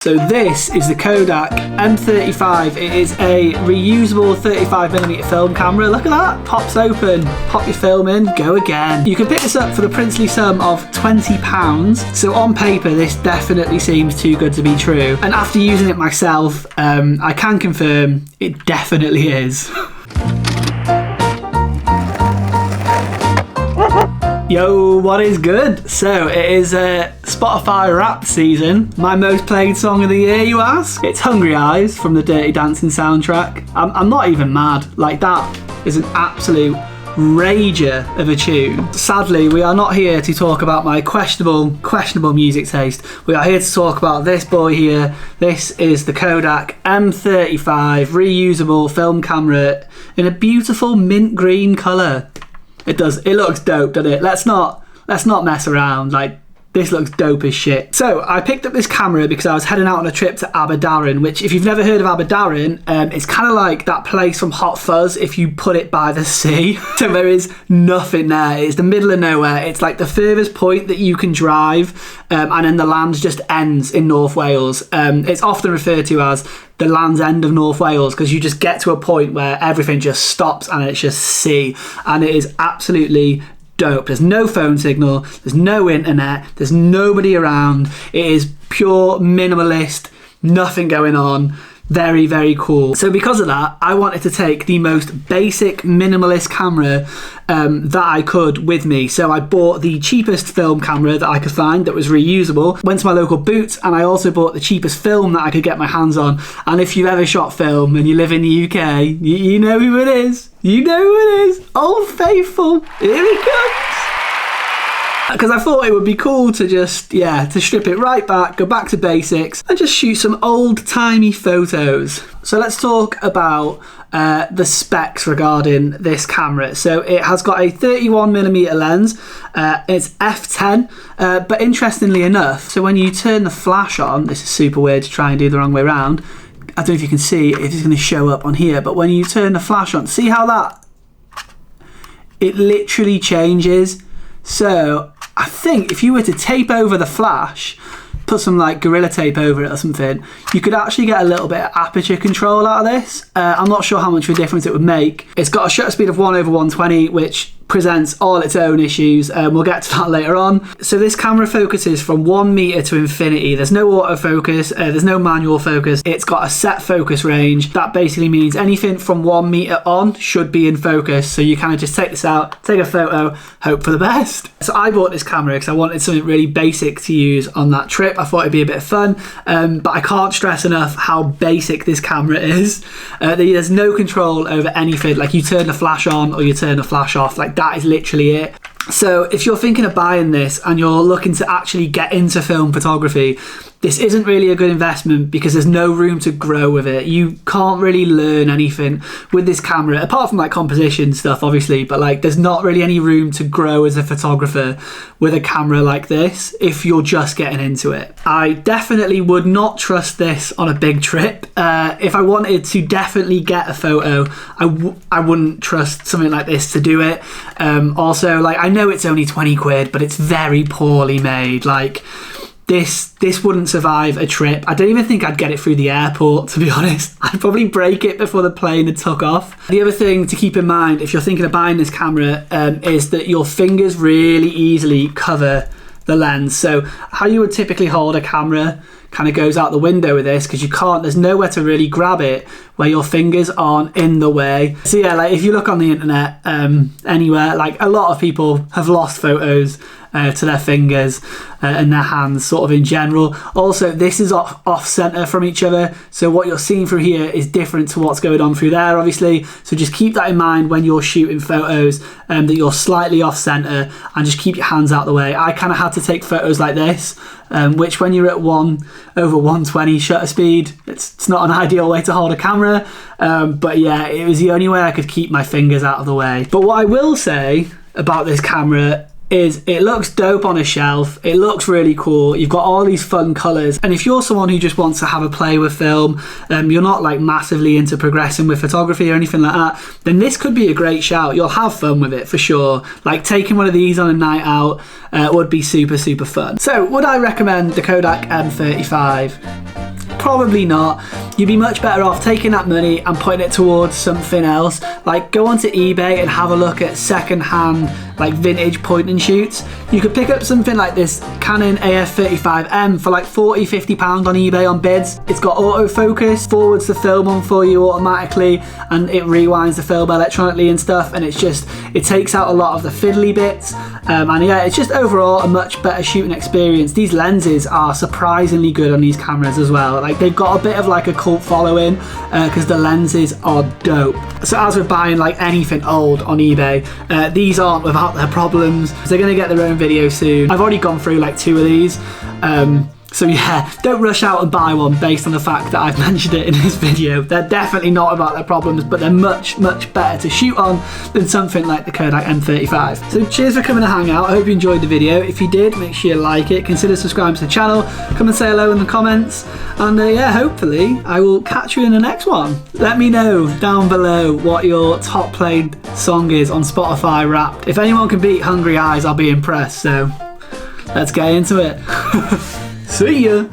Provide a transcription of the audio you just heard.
So this is the Kodak M35. It is a reusable 35mm film camera. Look at that, pops open, pop your film in, go again. You can pick this up for the princely sum of £20. So on paper, this definitely seems too good to be true. And after using it myself, I can confirm it definitely is. Yo, what is good? So it is Spotify rap season. My most played song of the year, you ask? It's Hungry Eyes from the Dirty Dancing soundtrack. I'm not even mad. Like, that is an absolute rager of a tune. Sadly, we are not here to talk about my questionable music taste. We are here to talk about this boy here. This is the Kodak M35 reusable film camera in a beautiful mint green colour. It looks dope, doesn't it? Let's not mess around. Like, this looks dope as shit. So I picked up this camera because I was heading out on a trip to Aberdaron, which, if you've never heard of Aberdaron, it's kind of like that place from Hot Fuzz if you put it by the sea. So there is nothing there. It's the middle of nowhere. It's like the furthest point that you can drive, and then the land just ends in North Wales. It's often referred to as the Land's End of North Wales because you just get to a point where everything just stops and it's just sea, and it is absolutely dope. There's no phone signal, there's no internet, there's nobody around. It is pure minimalist, nothing going on. Very, very cool. So because of that, I wanted to take the most basic minimalist camera that I could with me. So I bought the cheapest film camera that I could find that was reusable, went to my local Boots, and I also bought the cheapest film that I could get my hands on. And if you've ever shot film and you live in the UK, you know who it is. You know who it is. Old Faithful. Here he comes. Because I thought it would be cool to just, to strip it right back, go back to basics, and just shoot some old-timey photos. So let's talk about the specs regarding this camera. So it has got a 31mm lens, it's f10, but interestingly enough, so when you turn the flash on, this is super weird to try and do the wrong way around, I don't know if you can see if it's going to show up on here, but when you turn the flash on, see how that, it literally changes. So I think if you were to tape over the flash, put some like Gorilla Tape over it or something, you could actually get a little bit of aperture control out of this. I'm not sure how much of a difference it would make. It's got a shutter speed of 1/120, which presents all its own issues. We'll get to that later on. So this camera focuses from 1 meter to infinity. There's no autofocus, there's no manual focus. It's got a set focus range. That basically means anything from 1 meter on should be in focus. So you kind of just take this out, take a photo, hope for the best. So I bought this camera because I wanted something really basic to use on that trip. I thought it'd be a bit of fun, but I can't stress enough how basic this camera is. There's no control over anything. Like, you turn the flash on or you turn the flash off, like that is literally it. So if you're thinking of buying this and you're looking to actually get into film photography, this isn't really a good investment because there's no room to grow with it. You can't really learn anything with this camera, apart from like composition stuff, obviously, but like there's not really any room to grow as a photographer with a camera like this if you're just getting into it. I definitely would not trust this on a big trip. If I wanted to definitely get a photo, I wouldn't trust something like this to do it. Also, like, I know it's only 20 quid, but it's very poorly made. Like, this wouldn't survive a trip. I don't even think I'd get it through the airport, to be honest. I'd probably break it before the plane had took off. The other thing to keep in mind if you're thinking of buying this camera is that your fingers really easily cover the lens. So how you would typically hold a camera kind of goes out the window with this, because there's nowhere to really grab it where your fingers aren't in the way. So yeah, like if you look on the internet anywhere, like a lot of people have lost photos to their fingers and their hands sort of in general. Also, this is off center from each other, so what you're seeing through here is different to what's going on through there, obviously. So just keep that in mind when you're shooting photos, that you're slightly off center, and just keep your hands out the way. I kind of had to take photos like this, which when you're at 1/120 shutter speed, it's not an ideal way to hold a camera, but yeah, it was the only way I could keep my fingers out of the way. But what I will say about this camera is it looks dope on a shelf. It looks really cool. You've got all these fun colors, and if you're someone who just wants to have a play with film, you're not like massively into progressing with photography or anything like that, then this could be a great shout. You'll have fun with it for sure. Like taking one of these on a night out would be super fun. So would I recommend the Kodak M35? Probably not. You'd be much better off taking that money and putting it towards something else. Like, go onto eBay and have a look at second-hand, like, vintage point and shoots. You could pick up something like this Canon AF35M for like £40–50 on eBay on bids. It's got autofocus, forwards the film on for you automatically, and it rewinds the film electronically and stuff, and it takes out a lot of the fiddly bits. And yeah, it's just overall a much better shooting experience. These lenses are surprisingly good on these cameras as well. Like, they've got a bit of like a cult following because the lenses are dope. So as with buying like anything old on eBay, these aren't without their problems. They're gonna get their own video soon. I've already gone through like 2 of these. So yeah, don't rush out and buy one based on the fact that I've mentioned it in this video. They're definitely not about their problems, but they're much, much better to shoot on than something like the Kodak M35. So cheers for coming to hang out. I hope you enjoyed the video. If you did, make sure you like it. Consider subscribing to the channel. Come and say hello in the comments. And yeah, hopefully I will catch you in the next one. Let me know down below what your top played song is on Spotify Wrapped. If anyone can beat Hungry Eyes, I'll be impressed. So let's get into it. See ya!